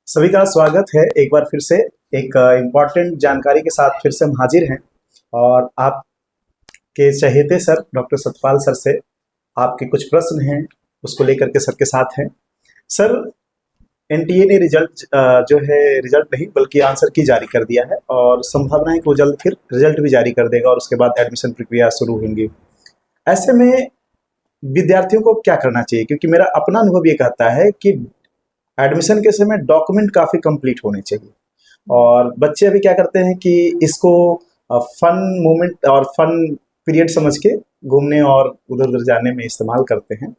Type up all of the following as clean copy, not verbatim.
सभी का स्वागत है एक बार फिर से एक इम्पॉर्टेंट जानकारी के साथ फिर से हम हाजिर हैं। और आपके चहेते सर डॉक्टर सतपाल सर से आपके कुछ प्रश्न हैं, उसको लेकर के सर के साथ हैं। सर, एनटीए ने रिजल्ट जो है रिजल्ट नहीं बल्कि आंसर की जारी कर दिया है और संभावना है कि वो जल्द फिर रिजल्ट भी जारी कर देगा और उसके बाद एडमिशन प्रक्रिया शुरू होंगी। ऐसे में विद्यार्थियों को क्या करना चाहिए? क्योंकि मेरा अपना अनुभव ये कहता है कि एडमिशन के समय डॉक्यूमेंट काफ़ी कंप्लीट होने चाहिए। और बच्चे अभी क्या करते हैं कि इसको फन मोमेंट और फन पीरियड समझ के घूमने और उधर उधर जाने में इस्तेमाल करते हैं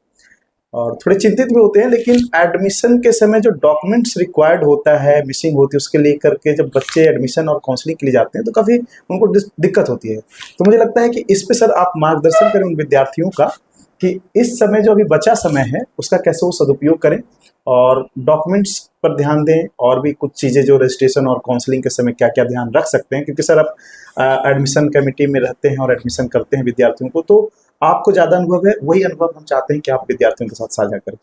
और थोड़े चिंतित भी होते हैं। लेकिन एडमिशन के समय जो डॉक्यूमेंट्स रिक्वायर्ड होता है, मिसिंग होती है, उसके लेकर के जब बच्चे एडमिशन और काउंसलिंग के लिए जाते हैं तो काफ़ी उनको दिक्कत होती है। तो मुझे लगता है कि इस पे सर आप मार्गदर्शन करें उन विद्यार्थियों का कि इस समय जो अभी बचा समय है उसका कैसे वो सदुपयोग करें और डॉक्यूमेंट्स पर ध्यान दें और भी कुछ चीज़ें जो रजिस्ट्रेशन और काउंसलिंग के समय क्या क्या ध्यान रख सकते हैं। क्योंकि सर आप एडमिशन कमेटी में रहते हैं और एडमिशन करते हैं विद्यार्थियों को, तो आपको ज़्यादा अनुभव है, वही अनुभव हम चाहते हैं कि आप विद्यार्थियों के साथ साझा करें।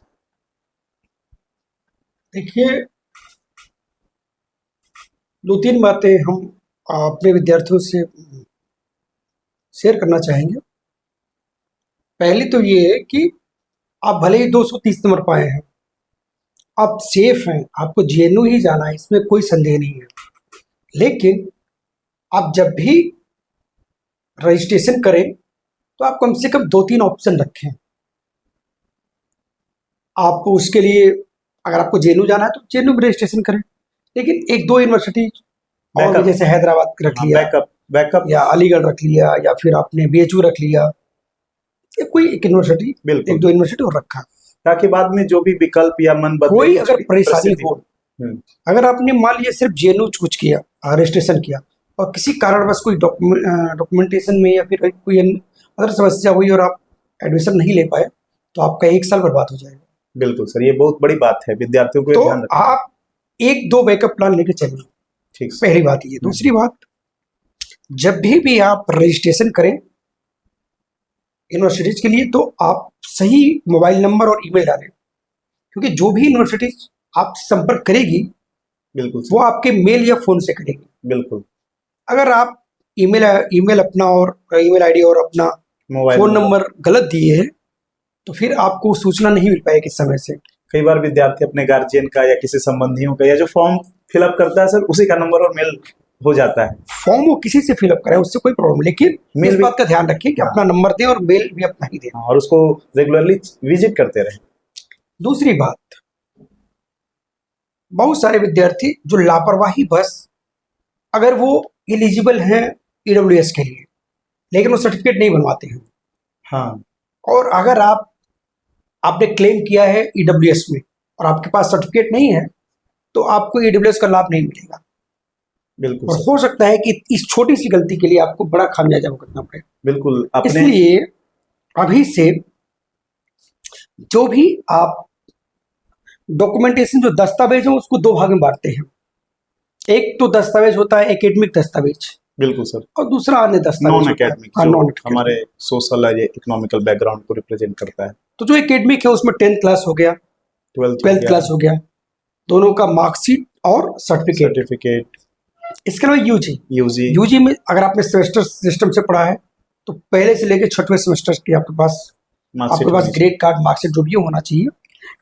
देखिए, दो तीन बातें हम अपने विद्यार्थियों से शेयर करना चाहेंगे। पहली तो ये है कि आप भले ही 230 नंबर पाए हैं, आप सेफ हैं, आपको जेएनयू ही जाना है, इसमें कोई संदेह नहीं है। लेकिन आप जब भी रजिस्ट्रेशन करें तो आप कम से कम 2-3 ऑप्शन रखें। आप उसके लिए अगर आपको जेएनयू जाना है तो जेएनयू में रजिस्ट्रेशन करें, लेकिन एक दो यूनिवर्सिटी और भी बैकअप, जैसे हैदराबाद रख हाँ, लिया बैकअप या अलीगढ़ रख लिया या फिर आपने बीएचयू रख लिया, या कोई एक यूनिवर्सिटी, एक बिल्कुल, दो यूनिवर्सिटी और रखा। ताकि बाद में जो भी विकल्प या मन बदले कोई कुछ अगर भी परेशानी प्रसिद्धि हो, हम्म, अगर आपने मान लिया सिर्फ जेएनयू चूज किया, रजिस्ट्रेशन किया और किसी कारणवश कोई डॉक्यूमेंटेशन में या फिर कोई अदर समस्या हुई और आप एडमिशन नहीं ले पाए तो आपका 1 साल बर्बाद हो जाएगा। बिल्कुल सर, ये बहुत बड़ी बात है, विद्यार्थियों को ये तो ध्यान रखना। आप एक दो बैकअप प्लान लेके चलिए, ठीक सर। पहली बात ये। दूसरी बात, जब भी आप रजिस्ट्रेशन करें यूनिवर्सिटीज के लिए तो आप सही मोबाइल नंबर और ईमेल डालें, क्योंकि जो भी यूनिवर्सिटी आपसे संपर्क करेगी बिल्कुल वो सर, आपके मेल या फोन से करेगी। बिल्कुल। अगर आप ईमेल अपना और ईमेल आईडी और अपना मोबाइल फोन नंबर गलत दिए हैं तो फिर आपको सूचना नहीं मिल पाएगी समय से। कई बार विद्यार्थी अपने गार्जियन का या किसी संबंधियों का या जो फॉर्म फिलअप करता है सर उसी का नंबर और मेल हो जाता है। फॉर्म वो किसी से फिलअप करें उससे कोई प्रॉब्लम, लेकिन मेल इस भी, बात का ध्यान रखें कि हाँ, अपना नंबर दें और मेल भी अपना ही दें। हाँ, और उसको रेगुलरली विजिट करते रहें। दूसरी बात, बहुत सारे विद्यार्थी जो लापरवाही बस, अगर वो एलिजिबल हैं ईडब्ल्यूएस के लिए लेकिन वो सर्टिफिकेट नहीं बनवाते हैं, हाँ, और अगर आपने क्लेम किया है ईडब्ल्यूएस में और आपके पास सर्टिफिकेट नहीं है तो आपको ईडब्ल्यूएस का लाभ नहीं मिलेगा। बिल्कुल और सर, हो सकता है कि इस छोटी सी गलती के लिए आपको बड़ा खामियाजा भुगतना पड़े। बिल्कुल। अपने इसलिए अभी से जो भी आप डॉक्यूमेंटेशन, जो दस्तावेज हो उसको 2 भाग में बांटते हैं। एक तो दस्तावेज होता है एकेडमिक दस्तावेज बिल्कुल सर, और दूसरा अन्य दस्तावेज नॉन होता है। एकेडमिक हाँ, जो नॉन एकेडमिक। हमारे सोशल या इकोनॉमिकल बैकग्राउंड को रिप्रेजेंट करता है। तो जो एकेडमिक है उसमें 10th क्लास हो गया, 12th क्लास हो गया, दोनों का मार्कशीट और सर्टिफिकेट, इसके अलावा यूजी यूजी, यूजी में अगर आपने सेमेस्टर सिस्टम से पढ़ा है तो पहले से लेकर 6वें सेमेस्टर की आपके पास ग्रेड कार्ड, मार्कशीट जो भी होना चाहिए।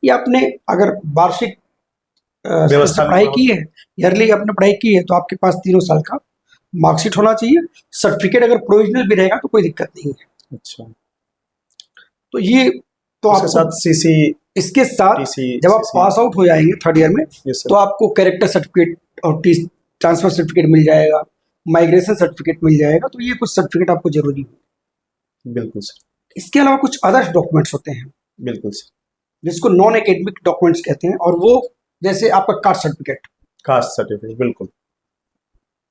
ये आपने अगर वार्षिक व्यवस्था पढ़ाई की है, ईयरली आपने पढ़ाई की है तो आपके पास 3 साल का मार्कशीट होना चाहिए। सर्टिफिकेट अगर प्रोविजनल भी रहेगा तो कोई दिक्कत नहीं है। अच्छा, तो ये तो उसके आपको साथ सीसी, इसके साथ टीसी, जब आप पास आउट हो जाएंगे 3rd ईयर में तो आपको कैरेक्टर सर्टिफिकेट और ट्रांसफर सर्टिफिकेट मिल जाएगा, माइग्रेशन सर्टिफिकेट मिल जाएगा। तो ये कुछ सर्टिफिकेट आपको जरूरी है। बिल्कुल सर, इसके अलावा कुछ अदर्स डॉक्यूमेंट्स होते हैं बिल्कुल सर, जिसको नॉन एकेडमिक डॉक्यूमेंट्स कहते हैं, और वो जैसे आपका कास्ट सर्टिफिकेट, कास्ट सर्टिफिकेट, बिल्कुल।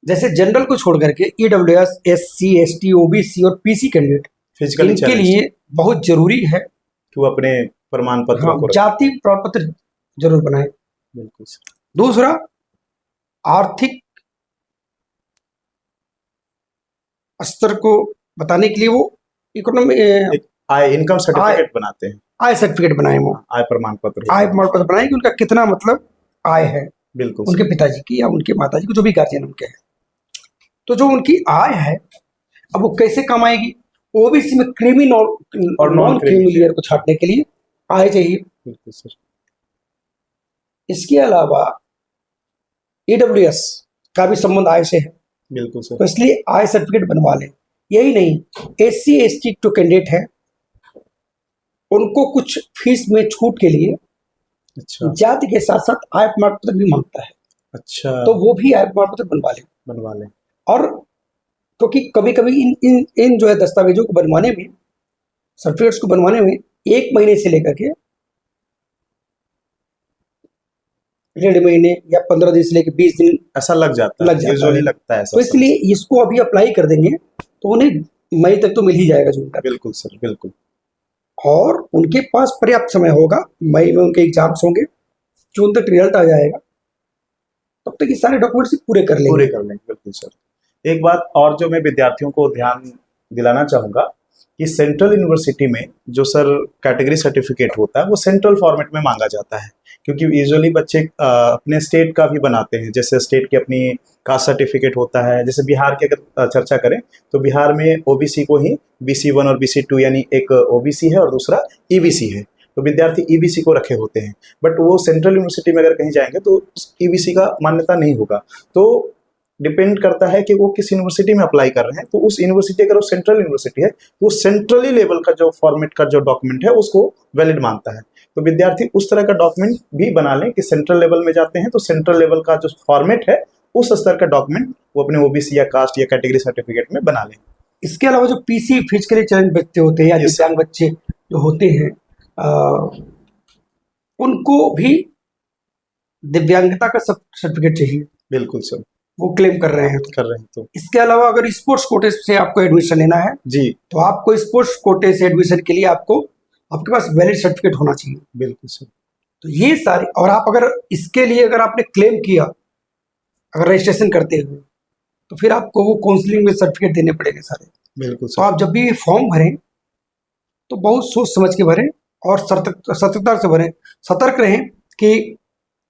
जैसे जनरल को छोड़ करके ईडब्ल्यूएस, एससी, एसटी, ओबीसी और पीसी कैंडिडेट, फिजिकली इनके लिए बहुत जरूरी है कि वो अपने प्रमाण पत्रों को जाति प्रमाण पत्र जरूर बनाए। बिल्कुल सर। दूसरा, आर्थिक स्तर को बताने के लिए वो इकोनॉमी आय, इनकम सर्टिफिकेट बनाते हैं, आय सर्टिफिकेट बनाए, वो आय प्रमाण पत्र आय प्रमाण पत्र बनाए कि उनका कितना मतलब आय है। बिल्कुल उनके सर। पिताजी की या उनके माताजी को, जो भी गार्जियन उनके हैं। तो जो उनकी आय है, अब वो कैसे कमाएगी? ओबीसी में क्रीमी और non non creamy creamy. Layer को छांटने के लिए आय चाहिए। बिल्कुल सर। इसके अलावा ईडब्ल्यूएस का भी संबंध आय से है, बिल्कुल सर। तो इसलिए आय सर्टिफिकेट बनवा लें। यही नहीं, एससी एसटी जो कैंडिडेट है उनको कुछ फीस में छूट के लिए अच्छा। जाति के साथ साथ आय प्रमाण पत्र भी मांगता है, अच्छा। तो वो भी आय प्रमाण पत्र बनवा लें। बनवा लें। और क्योंकि कभी कभी इन इन इन जो है दस्तावेजों को बनवाने में, सर्टिफिकेट्स को बनवाने में 1 महीने से लेकर के 1.5 महीने या 15 दिन से लेकर 20 दिन ऐसा लग जाता लग है, जाता यूजुअली है। लगता है ऐसा तो इसलिए इसको अभी अप्लाई कर देंगे तो उन्हें मई तक तो मिल ही जाएगा, जून तक। बिल्कुल सर, बिल्कुल। और उनके पास पर्याप्त समय होगा, मई में उनके एग्जाम्स होंगे, जून तक रिजल्ट आ जाएगा, तब तक ये सारे डॉक्यूमेंट्स पूरे कर पूरे लेंगे। कर लेंगे, बिल्कुल सर। एक बात और जो मैं विद्यार्थियों को ध्यान दिलाना चाहूँगा कि सेंट्रल यूनिवर्सिटी में जो सर कैटेगरी सर्टिफिकेट होता है वो सेंट्रल फॉर्मेट में मांगा जाता है, क्योंकि यूजुअली बच्चे अपने स्टेट का भी बनाते हैं। जैसे स्टेट की अपनी कास्ट सर्टिफिकेट होता है, जैसे बिहार की अगर चर्चा करें तो बिहार में ओबीसी को ही BC1 और BC2, यानी एक ओबीसी है और दूसरा ईबीसी है, तो विद्यार्थी ईबीसी को रखे होते हैं। बट वो सेंट्रल यूनिवर्सिटी में अगर कहीं जाएंगे तो ईबीसी का मान्यता नहीं होगा। तो डिपेंड करता है कि वो किस यूनिवर्सिटी में अप्लाई कर रहे हैं, तो उस यूनिवर्सिटी, अगर वो सेंट्रल यूनिवर्सिटी है तो सेंट्रली लेवल का जो फॉर्मेट का जो डॉक्यूमेंट है उसको वैलिड मानता है। तो विद्यार्थी उस तरह का डॉक्यूमेंट भी बना लें कि सेंट्रल लेवल में जाते हैं तो सेंट्रल लेवल का जो फॉर्मेट है उस स्तर का डॉक्यूमेंट वो अपने ओबीसी या कास्ट या कैटेगरी सर्टिफिकेट में बना लें। इसके अलावा जो पीसी फिजिकली चैलेंज बच्चे होते हैं या Yes, sir. दिव्यांग बच्चे जो होते हैं, उनको भी दिव्यांगता का सर्टिफिकेट चाहिए, बिल्कुल सर। वो क्लेम कर रहे हैं। कर रहे हैं तो इसके अलावा अगर स्पोर्ट्स कोटे से आपको एडमिशन लेना है जी, तो आपको स्पोर्ट्स कोटे से एडमिशन के लिए आपके पास वैलिड सर्टिफिकेट होना चाहिए। बिल्कुल सर। तो ये सारे, और आप अगर इसके लिए अगर आपने क्लेम किया, अगर रजिस्ट्रेशन करते हुए, तो फिर आपको वो काउंसलिंग में सर्टिफिकेट देने पड़ेंगे सारे। बिल्कुल तो सर। आप जब भी ये फॉर्म भरें तो बहुत सोच समझ के भरें और सतर्कता से भरें, सतर्क रहें कि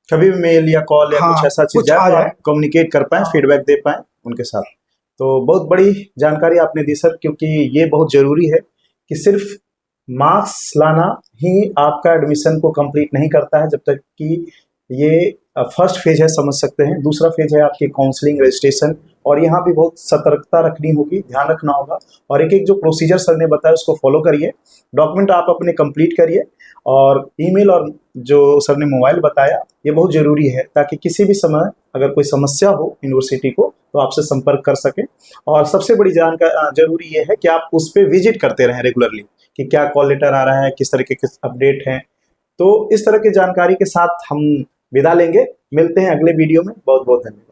कभी भी मेल या कॉल या हाँ, कुछ ऐसा चीज कुछ आ जाए तो जाए। आप कम्युनिकेट कर पाएं, हाँ। फीडबैक दे पाएं उनके साथ। तो बहुत बड़ी जानकारी आपने दी सर, क्योंकि ये बहुत जरूरी है कि सिर्फ मार्क्स लाना ही आपका एडमिशन को कंप्लीट नहीं करता है, जब तक कि ये फर्स्ट फेज है, समझ सकते हैं। दूसरा फेज है आपकी काउंसलिंग, रजिस्ट्रेशन, और यहाँ भी बहुत सतर्कता रखनी होगी, ध्यान रखना होगा। और एक एक जो प्रोसीजर सर ने बताया उसको फॉलो करिए, डॉक्यूमेंट आप अपने कंप्लीट करिए, और ईमेल और जो सर ने मोबाइल बताया ये बहुत ज़रूरी है, ताकि किसी भी समय अगर कोई समस्या हो यूनिवर्सिटी को तो आपसे संपर्क कर सकें। और सबसे बड़ी जानकारी जरूरी ये है कि आप उस पर विजिट करते रहें रेगुलरली, कि क्या कॉल लेटर आ रहा है, किस तरह के किस अपडेट हैं। तो इस तरह की जानकारी के साथ हम विदा लेंगे, मिलते हैं अगले वीडियो में। बहुत बहुत धन्यवाद।